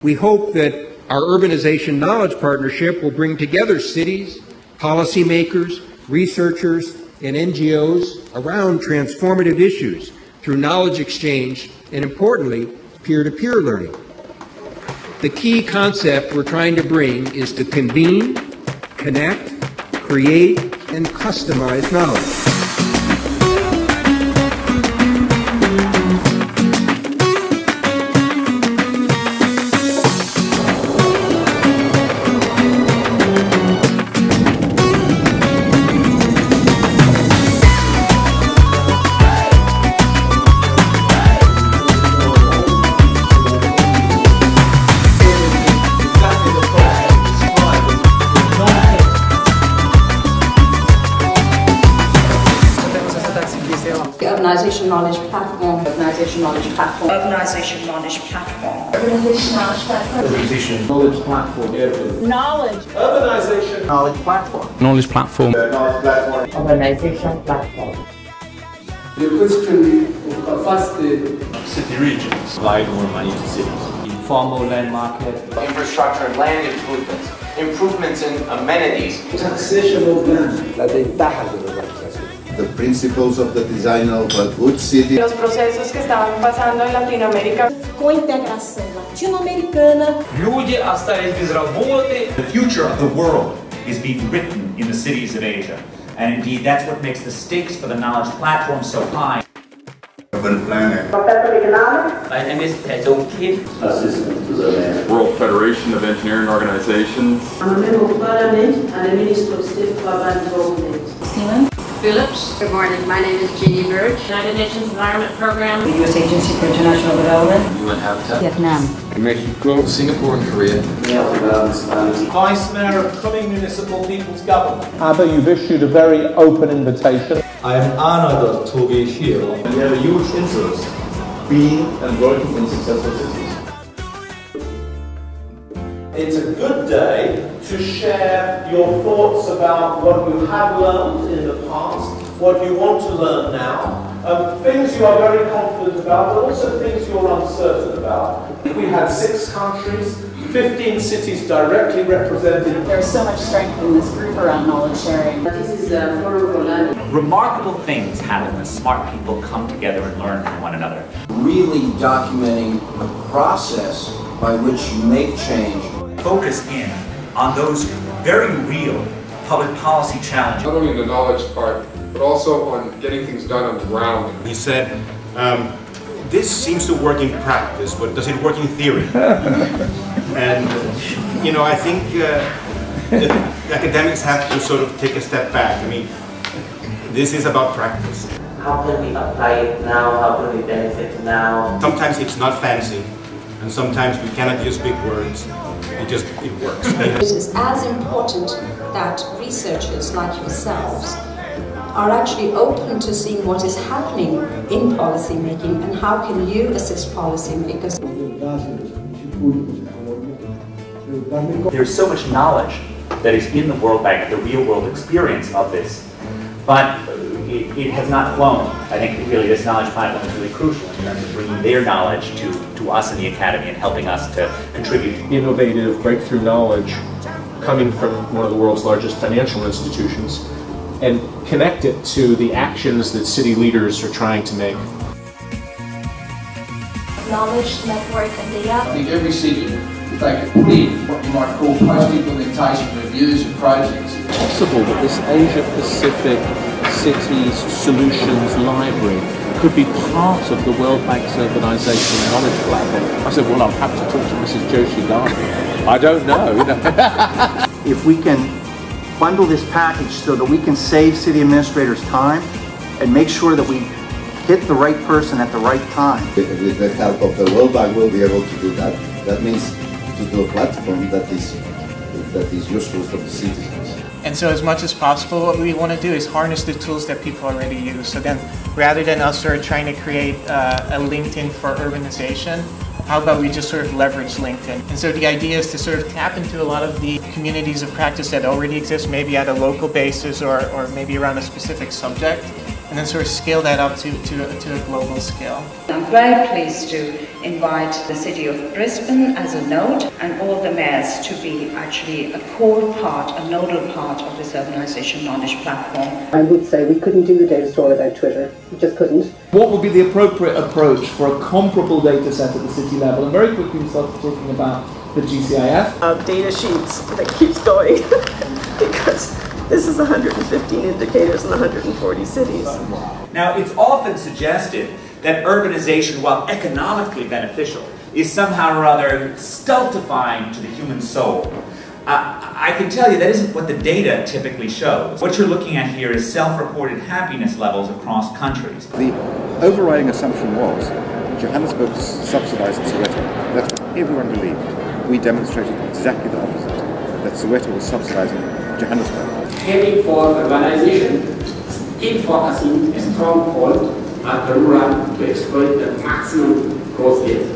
We hope that our Urbanization Knowledge Partnership will bring together cities, policymakers, researchers, and NGOs around transformative issues through knowledge exchange and, importantly, peer-to-peer learning. The key concept we're trying to bring is to convene, connect, create, and customize knowledge. Urbanization Knowledge Platform. Urbanization Knowledge Platform. Urbanization Knowledge Platform. Urbanization Knowledge Platform. Urbanization Knowledge Platform. Knowledge. Urbanization Knowledge Platform. Knowledge Platform. Knowledge Platform. Urbanization Platform. The question of first city regions. Apply more money to cities. Informal land market. Infrastructure and land improvements. Improvements in amenities. Taxation of land. La ventaja de la urbanización. The principles of the design of a good city. Los procesos que estaban pasando en Latinoamérica. Cointegração latino-americana. Люди остались без работы. The future of the world is being written in the cities of Asia. And indeed, that's what makes the stakes for the knowledge platform so high. Urban planning. My name is Pedro Kim. Assistant to the World Federation of Engineering Organizations. I'm a member of Parliament and a Minister of State for Urban Development. Steven Phillips. Good morning, my name is Jeannie Birch. United Nations Environment Program. The U.S. Agency for International Development. UN Habitat. Vietnam. Mexico. Singapore and Korea. Vice Mayor of Kunming Municipal People's Government. Abba, you've issued a very open invitation. I am honored to be here. We have a huge interest being and working in successful cities. It's a good day to share your thoughts about what you have learned in the past, what you want to learn now, things you are very confident about, but also things you're uncertain about. We had 6 countries, 15 cities directly represented. There's so much strength in this group around knowledge sharing. This is a forum for learning. Remarkable things happen when smart people come together and learn from one another. Really documenting the process by which you make change. Focus in on those very real public policy challenges. Not only in the knowledge part, but also on getting things done on the ground. He said, this seems to work in practice, but does it work in theory? And, you know, I think the academics have to sort of take a step back. I mean, this is about practice. How can we apply it now? How can we benefit now? Sometimes it's not fancy, and sometimes we cannot use big words. It works. It is as important that researchers like yourselves are actually open to seeing what is happening in policy making and how can you assist policymakers. There's so much knowledge that is in the World Bank, the real world experience of this, but it has not flown. I think really this knowledge platform is really crucial in terms of bringing their knowledge to us in the Academy and helping us to contribute. Innovative, breakthrough knowledge coming from one of the world's largest financial institutions and connect it to the actions that city leaders are trying to make. Knowledge, network, and data. I think every city, if they could put in what you might call post-implementation reviews of projects. It's possible that this Asia-Pacific Cities Solutions Library could be part of the World Bank's Urbanization Knowledge Platform. I said, well, I'll have to talk to Mrs. Joshi Gandhi. I don't know. If we can bundle this package so that we can save city administrators time and make sure that we hit the right person at the right time. With the help of the World Bank, we'll be able to do that. That means to do a platform that is useful for the citizens. And so as much as possible, what we want to do is harness the tools that people already use. So then, rather than us sort of trying to create a LinkedIn for urbanization, how about we just sort of leverage LinkedIn? And so the idea is to sort of tap into a lot of the communities of practice that already exist, maybe at a local basis or maybe around a specific subject. and then sort of scale that up to a global scale. I'm very pleased to invite the City of Brisbane as a node and all the mayors to be actually a core part, a nodal part of this Urbanization Knowledge Platform. I would say we couldn't do the data store without Twitter. We just couldn't. What would be the appropriate approach for a comparable data set at the city level? And very quickly we started talking about the GCIF. Data sheets that keeps going because this is 115 indicators in 140 cities. Now, it's often suggested that urbanization, while economically beneficial, is somehow or other stultifying to the human soul. I can tell you that isn't what the data typically shows. What you're looking at here is self-reported happiness levels across countries. The overriding assumption was Johannesburg subsidized Soweto. That's what everyone believed. We demonstrated exactly the opposite, that Soweto was subsidizing Johannesburg. Aiming for urbanization, still focusing a strong hold at the rural to exploit the maximum growth rate.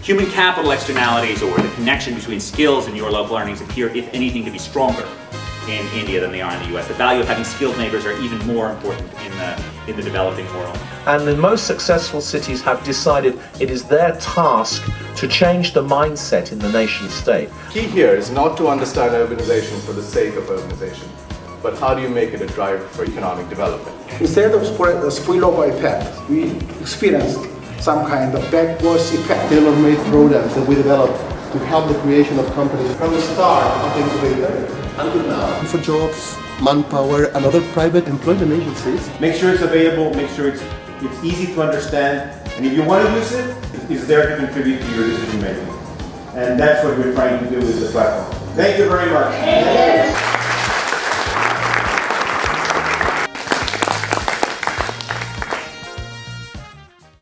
Human capital externalities, or the connection between skills and your local earnings, appear, if anything, to be stronger in India than they are in the US. The value of having skilled neighbors are even more important in the developing world. And the most successful cities have decided it is their task to change the mindset in the nation state. Key here is not to understand urbanization for the sake of urbanization, but how do you make it a driver for economic development? Instead of spillover effect, we experienced some kind of backwards effect. Tailor-made programs that we developed to help the creation of companies from the start of incubator until now. For jobs, manpower, and other private employment agencies. Make sure it's available, make sure it's easy to understand, and if you want to use it, it's there to contribute to your decision making. And that's what we're trying to do with the platform. Thank you very much.